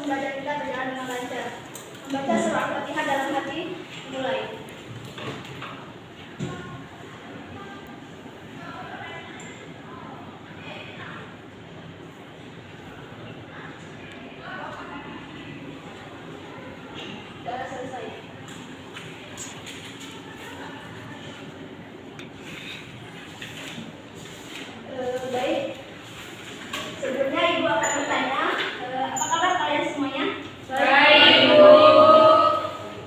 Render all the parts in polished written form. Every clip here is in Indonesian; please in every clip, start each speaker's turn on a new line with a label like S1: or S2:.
S1: pembelajaran kita berjalan dengan lancar. Membaca surah Al-Fatihah dalam hati, mulai. Sudah selesai. Baik. Sebelumnya Ibu akan bertanya, apa kabar kalian semuanya?
S2: Baik, Ibu.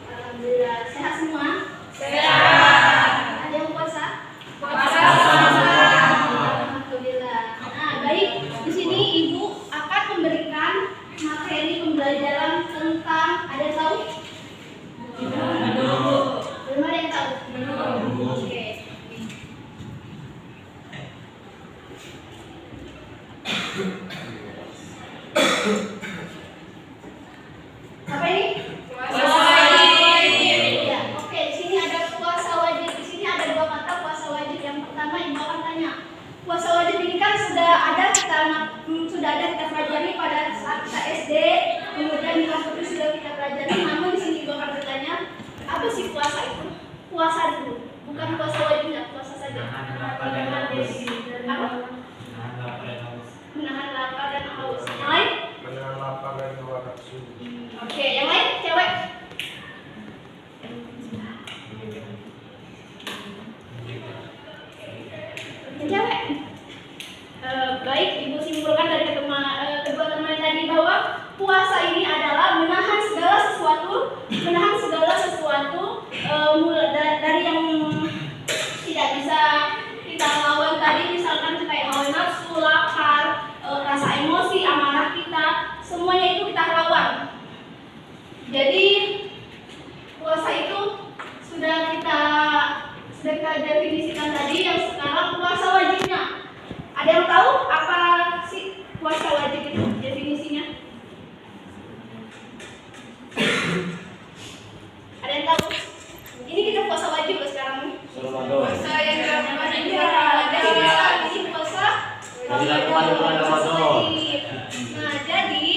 S1: Alhamdulillah, sehat semua?
S2: Sehat.
S1: Ada yang puasa?
S2: Puasa.
S1: Alhamdulillah. Nah, baik. Di sini Ibu akan memberikan materi pembelajaran tentang, ada yang tahu? Belum ada yang tahu? Oke. Apa ini?
S2: Puasa wajib.
S1: Ya, oke. Di sini ada puasa wajib. Di sini ada dua kata puasa wajib. Yang pertama Ibu akan tanya, puasa wajib ini kan sudah ada kita pelajari pada saat kita SD, kemudian di kelas 7 sudah kita pelajari. Namun di sini Ibu akan bertanya, apa sih puasa itu? Puasa dulu, bukan puasa wajibnya, puasa saja. Apa? Menahan lapar dan haus. Yang lain?
S3: Menahan lapar dan hawa nafsu.
S1: Oke, yang lain? Cewek? Cewek? Baik, Ibu simpulkan dari kedua teman tadi bahwa puasa ini adalah menahan segala sesuatu dari yang tidak bisa kita lawan tadi, misalkan kayak hawa nafsu, lapar, rasa emosi, amarah kita, semuanya itu kita lawan. Jadi puasa itu sudah kita definisikan tadi. Yang sekarang puasa wajibnya. Ada yang tahu apa sih puasa wajib itu definisinya? Ada yang tahu? Ini kita puasa wajib loh sekarang nih.
S2: Puasa yang dilakukan di
S1: Iya, ini puasa wajib. Nah, jadi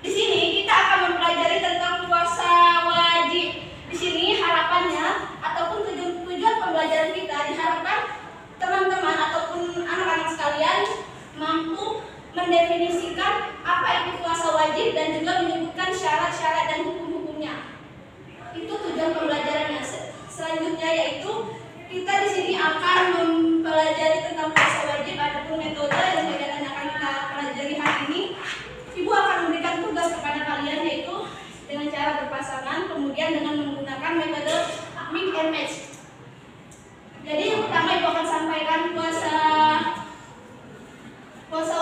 S1: di sini kita akan mempelajari tentang puasa wajib. Di sini harapannya ataupun tujuan pembelajaran kita diharapkan teman-teman ataupun anak-anak sekalian mampu mendefinisikan apa itu puasa wajib dan juga menyebutkan syarat-syarat dan hukum-hukumnya. Itu tujuan pembelajarannya. Selanjutnya yaitu kita di sini akan mempelajari tentang puasa wajib, adapun metode dan kegiatan yang akan kita pelajari hari ini. Ibu akan memberikan tugas kepada kalian yaitu dengan cara berpasangan, kemudian dengan menggunakan metode mix and match. Jadi yang pertama Ibu akan sampaikan puasa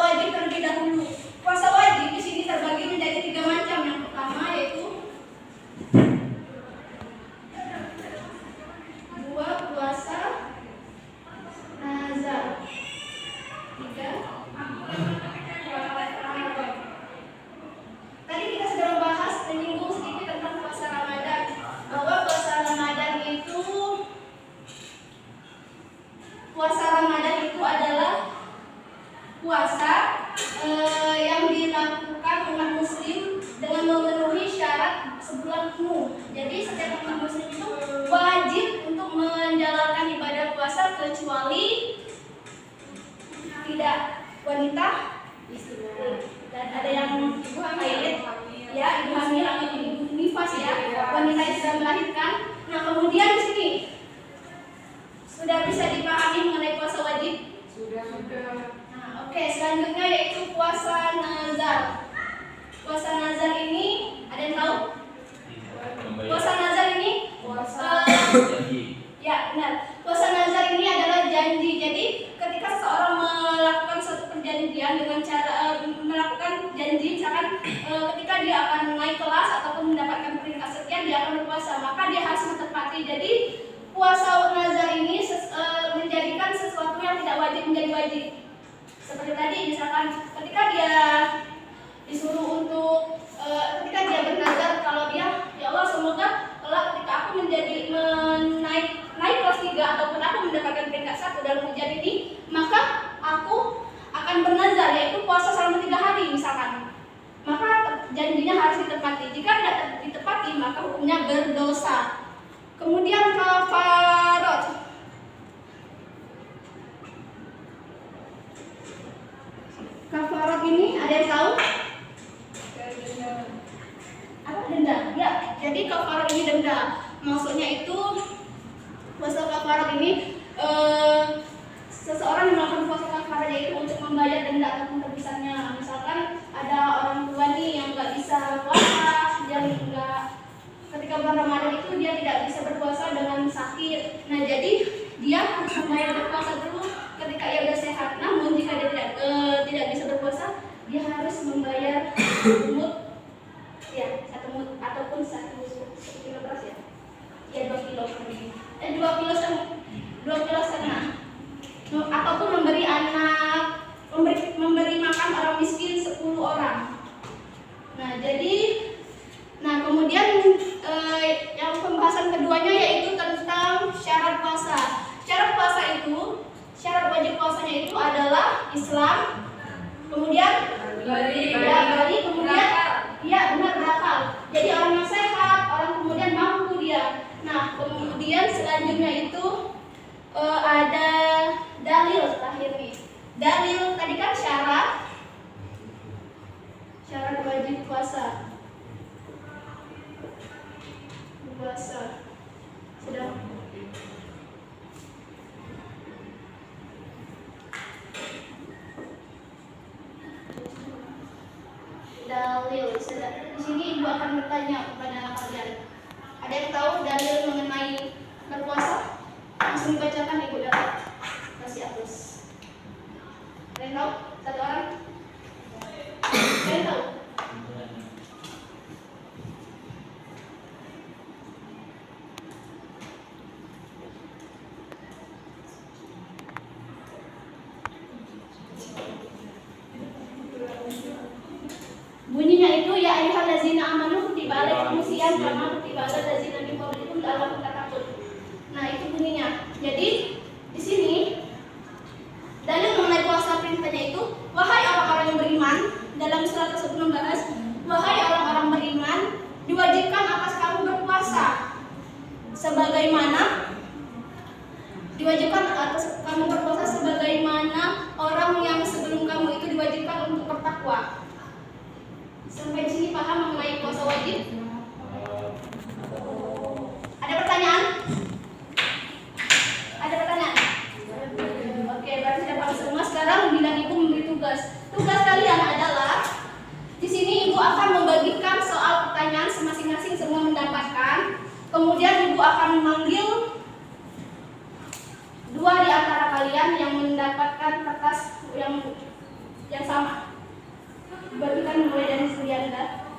S1: wajib terlebih dahulu. Puasa wajib di sini terbagi menjadi 3 macam. Yang pertama yaitu puasa nazar. 3 tadi kita sudah membahas menyinggung sedikit tentang puasa Ramadan, bahwa puasa Ramadan itu adalah puasa yang dilakukan umat muslim dengan memenuhi syarat sebulan penuh. Jadi setiap umat muslim itu wajib untuk menjalankan ibadah puasa kecuali tidak wanita, dan ada yang ibu haid, ya, ibu hamil atau ibu nifas, ya, wanita yang sudah melahirkan. Nah, kemudian di sini sudah bisa dipahami mengenai puasa wajib?
S2: Sudah.
S1: Nah, oke, selanjutnya yaitu puasa nazar. Puasa nazar ini ada yang tahu? Puasa nazar ini ya, benar. Puasa nazar ini adalah janji. Jadi ketika seseorang melakukan suatu perjanjian dengan cara melakukan janji, misalkan ketika dia akan naik kelas ataupun mendapatkan peringkat sekian, dia akan berpuasa, maka dia harus menepati. Jadi puasa nazar ini menjadikan sesuatu yang tidak wajib menjadi wajib. Seperti tadi, misalkan ketika dia disuruh untuk ketika dia bernazar, kalau dia, ya Allah, semoga kelak ketika aku naik kelas 3 ataupun aku mendapatkan peringkat 1 dalam ujian ini, maka aku akan bernazar, yaitu puasa selama 3 hari misalkan. Maka ditepati. Jika tidak ditepati, maka hukumnya berdosa. Kemudian kafarat. Kafarat ini ada yang tahu? Apa denda? Ya, jadi kafarat ini denda. Maksudnya itu puasa kafarat ini seseorang yang melakukan puasa kafarat yaitu untuk membayar denda ataupun tebusannya. Misalkan ada orang tua nih yang nggak bisa puasa, dia nggak ketika bulan Ramadan itu dia tidak bisa berpuasa dengan sakit. Nah jadi dia harus membayar berpuasa dulu ketika ia sudah sehat. Namun jika dia tidak bisa berpuasa, dia harus membayar mut, ya 1 mut ataupun 1 kilo beras ya, ya 2 kilo 2 kilo setengah, ataupun memberi makan orang miskin 10 orang. Nah kemudian yang pembahasan keduanya yaitu tentang syarat puasa. Syarat wajib puasanya itu adalah Islam, kemudian kemudian ya benar berakal. Jadi orang yang sehat, orang kemudian mampu dia. Nah kemudian selanjutnya itu ada dalil terakhir nih. Dalil tadi kan syarat wajib puasa. Sudah. Dalil. Di sini ibu akan bertanya kepada anak kalian. Ada yang tahu dalil mengenai berpuasa? Langsung dibacakan ibu dapat kasih hapus. Ada yang tahu? 1 orang? Ada yang tahu? Bunyinya itu ya ayyuhallazina amanu kutiba alaikumus syiyam kama kutiba alal ladzina min qablikum la'allakum tattaqun. Nah, itu bunyinya. Jadi di sini dalil mengenai puasa perintahnya itu, wahai orang-orang yang beriman, dalam surat tersebut membahas, wahai orang-orang beriman, diwajibkan atas kamu berpuasa sebagaimana orang yang sebelum kamu itu diwajibkan untuk bertakwa. Sampai di sini paham mengenai puasa wajib? Ada pertanyaan? Ada pertanyaan? Oke, berarti sudah paham semua. Sekarang bilang ibu memberi tugas. Tugas kalian adalah di sini ibu akan membagikan soal pertanyaan masing-masing semua mendapatkan. Kemudian ibu akan memanggil 2 di antara kalian yang mendapatkan kertas yang sama. Bagikan mulai dari Suryanda.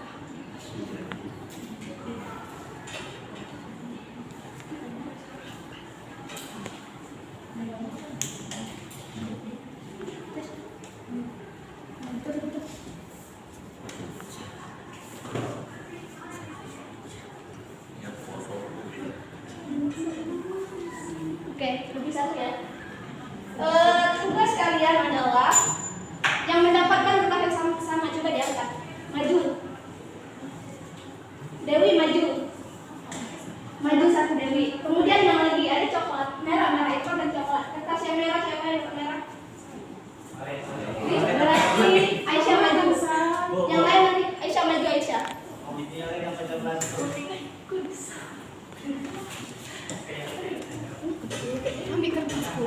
S1: Oke, lebih satu ya. Tugas kalian adalah yang mendapatkan kertas yang sama coba diangkat. Maju. Dewi maju. Maju 1 Dewi. Kemudian yang lagi ada coklat, merah itu ada coklat. Kertas yang merah siapa yang merah? Berarti Aisyah maju. Yang lain nanti Aisyah maju Aisyah. Ambil kertasku.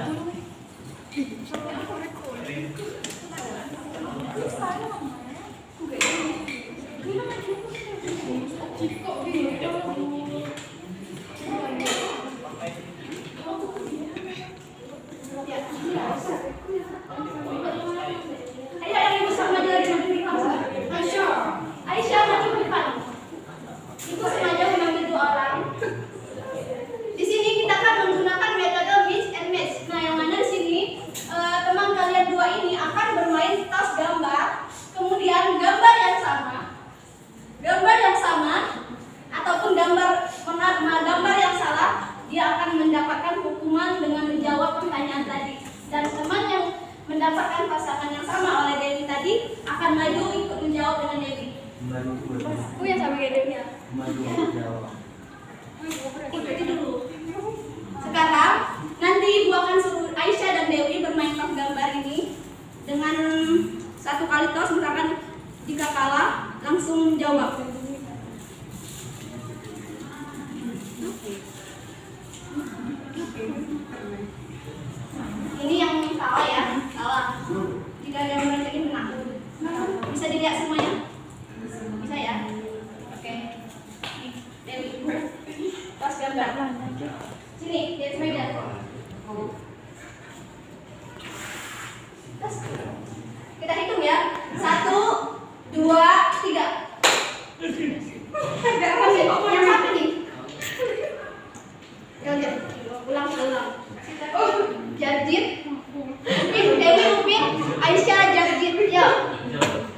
S1: Aisyah maju ke depan. Ibu sengaja mengambil 2 orang. Di sini kita akan menggunakan metode mix and match. Nah, yang mana di sini teman kalian 2 ini akan bermain tas gambar. Kemudian Ya sampai kayak dia. Ikuti dulu. Sekarang nanti Ibu akan suruh Aisyah dan Dewi bermain pas gambar ini dengan satu kali tos, misalkan jika kalah langsung jawab. Ini yang salah ya, salah. Jika ada yang jadi menang. Bisa dilihat semuanya? Bisa ya? Oke. Nih, Dewi, pas gambar. Sini, lihat meja. Terus, kita hitung ya. 1, 2, 3. Yang satu nih. Lihat, ulang. Jarjit, Upin, Dewi, Upin, Aisyah, Jarjit. Yo.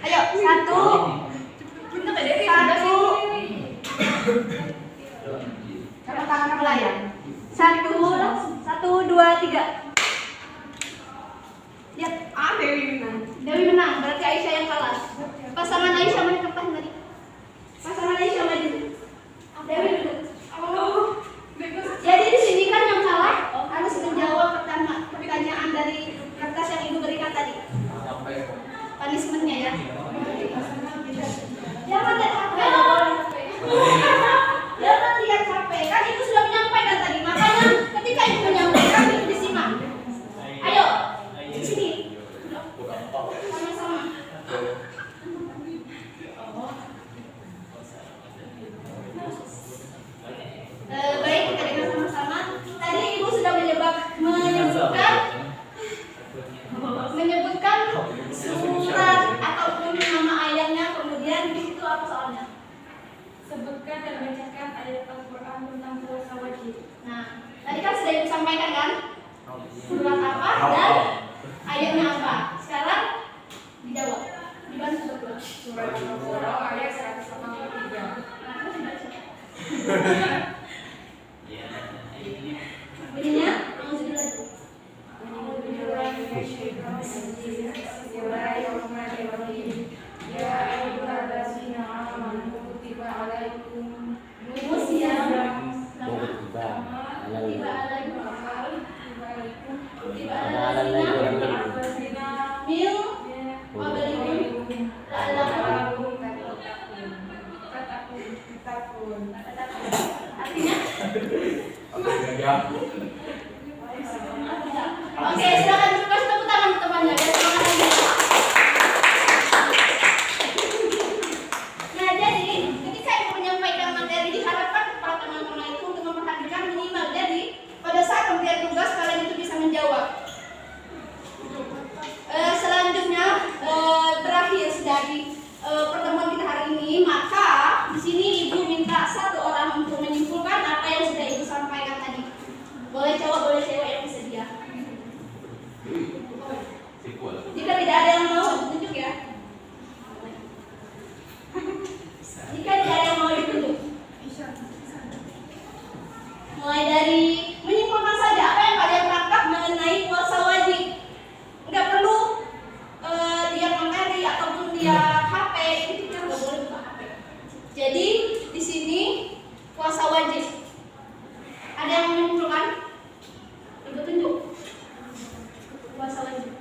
S1: Ayo, 1. Coba tangan mulai ya. 1, 2, 3. Lihat, Dewi menang, berarti Aisyah yang kalah. Pasangan Aisyah mana kapan tadi? Pasangan Aisyah maju. Dewi duduk. Jadi di sini kan yang kalah harus menjawab pertanyaan dari kertas yang Ibu berikan tadi. Punishment-nya ya. Jangan lihat HP. Jangan lihat HP. Kan Ibu sudah menyampaikan tadi. Makanya ketika Ibu menyampaikan Ibu disimak. Ayo, di sini. Sama-sama. Baik, kita dengar sama-sama. Tadi Ibu sudah menyebutkan surat ataupun nama ayatnya, kemudian di situ apa soalnya?
S2: Sebutkan dan bacakan ayat Al-Quran tentang puasa wajib.
S1: Nah, tadi kan sudah Ibu sampaikan kan? Surat apa dan ayatnya apa? Sekarang dijawab. Dibantu berdua.
S2: Surat Al-Baqarah ayat 183.
S1: Bunyinya? Oke, silakan kasih tepuk tangan temannya. Semangat lagi. Nah, jadi ketika Ibu menyampaikan materi diharapkan para teman-teman itu untuk memperhatikan minimal. Jadi pada saat pemberian tugas kalian itu bisa menjawab. Selanjutnya berakhir dari pertemuan kita hari ini, maka di sini Ibu minta satu orang untuk menyimpulkan apa yang sudah Ibu sampaikan tadi. Boleh cowok, boleh cewek yang bersedia. Jika tidak ada yang mau, ditunjuk ya. Jika tidak ada yang mau ditunjuk, mulai dari menyimpulkan saja apa yang kalian tangkap mengenai puasa wajib. Nggak perlu lihat materi ataupun lihat HP, itu kita nggak boleh buka HP. Jadi di sini puasa wajib. Ada yang menyimpulkan? Ibu tunjuk. Puasa wajib.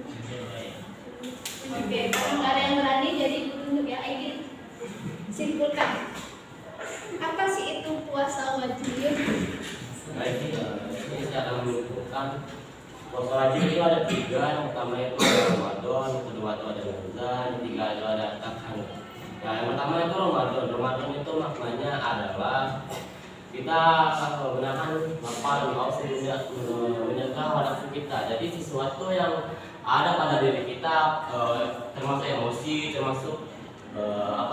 S1: Oke, kalau nggak ada yang berani, jadi Ibu tunjuk ya. Ayo simpulkan. Apa sih itu puasa wajib?
S4: Nah ini secara menentukan puasa wajib itu ada 3. Yang pertama itu Ramadan, yang kedua itu ada Ramadan, yang ketiga itu ada Takhan. Nah yang pertama itu Ramadan. Ramadan itu maknanya adalah kita menggunakan lapar, haus, menyerah nafsu kita. Jadi sesuatu yang ada pada diri kita, termasuk emosi, termasuk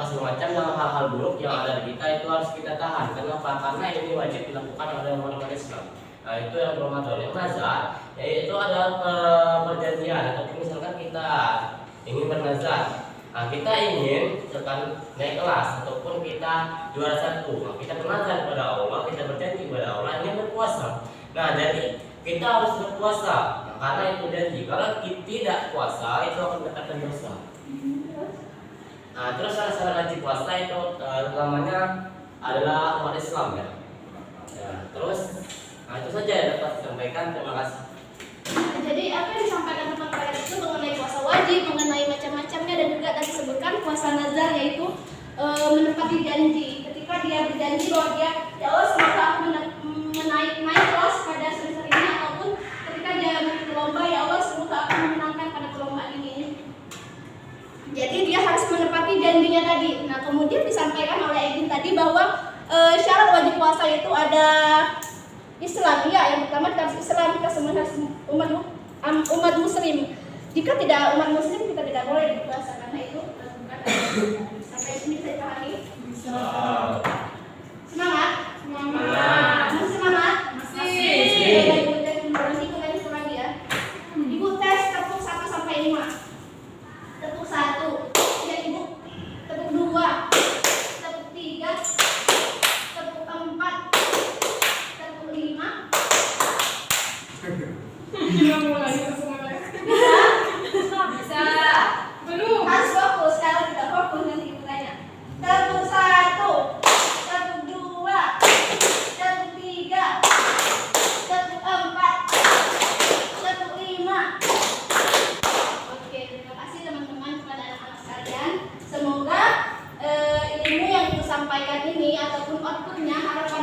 S4: semacam yang hal-hal buruk yang ada di kita, itu harus kita tahan. Kenapa? Karena ini wajib dilakukan oleh orang-orang Islam. Nah itu yang Ramadan. Yang nazar, yaitu adalah perjanjian. Atau misalkan kita ingin bernazar, nah kita ingin misalkan naik kelas ataupun kita juara 1, nah, kita bernazar kepada Allah, kita berjanji kepada Allah ingin berpuasa. Nah jadi kita harus berpuasa, nah, karena itu janji. Kalau kita tidak puasa itu akan mendapatkan dosa. Nah, terus salah wajib puasa itu utamanya adalah umat Islam ya. Ya, terus itu saja yang dapat disampaikan. Terima kasih.
S1: Jadi apa yang disampaikan teman kalian itu mengenai puasa wajib, mengenai macam-macamnya, dan juga tadi disebutkan puasa nazar, yaitu menepati janji. Ketika dia berjanji bahwa dia, ya Allah semoga aku naik kelas pada semester ini, ataupun ketika dia berlomba, ya Allah semoga aku memenangkan pada perlombaan ini. Jadi dia harus menepati janjinya tadi. Nah, kemudian disampaikan oleh Egin tadi bahwa syarat wajib puasa itu ada Islam, ya. Yang pertama kita harus Islam, kita semua harus umat Muslim. Jika tidak umat Muslim, kita tidak boleh berpuasa, karena itu bukan. Sampai sini bisa dipahami? Semangat?
S4: Semangat.
S1: Masih semangat?
S2: Masih.
S1: Berarti itu lagi lagi ya. Ibu tes tepuk 1 sampai 5. Tepuk 1. Ya Ibu. Tepuk 2. Tepuk 3. Tepuk 4. Tepuk 5.
S2: Kita mulai semuanya.
S1: Bisa.
S2: Belum.
S1: Harus fokus. Kalau tidak fokus nanti ibu tanya. Tepuk 1. Tepuk 2. Tepuk 3. Tepuk 4. Tepuk 5. Oke, terima kasih teman-teman kepada anak-anak sekalian. Semoga ilmu yang ibu sampaikan ini ataupun outputnya, harapan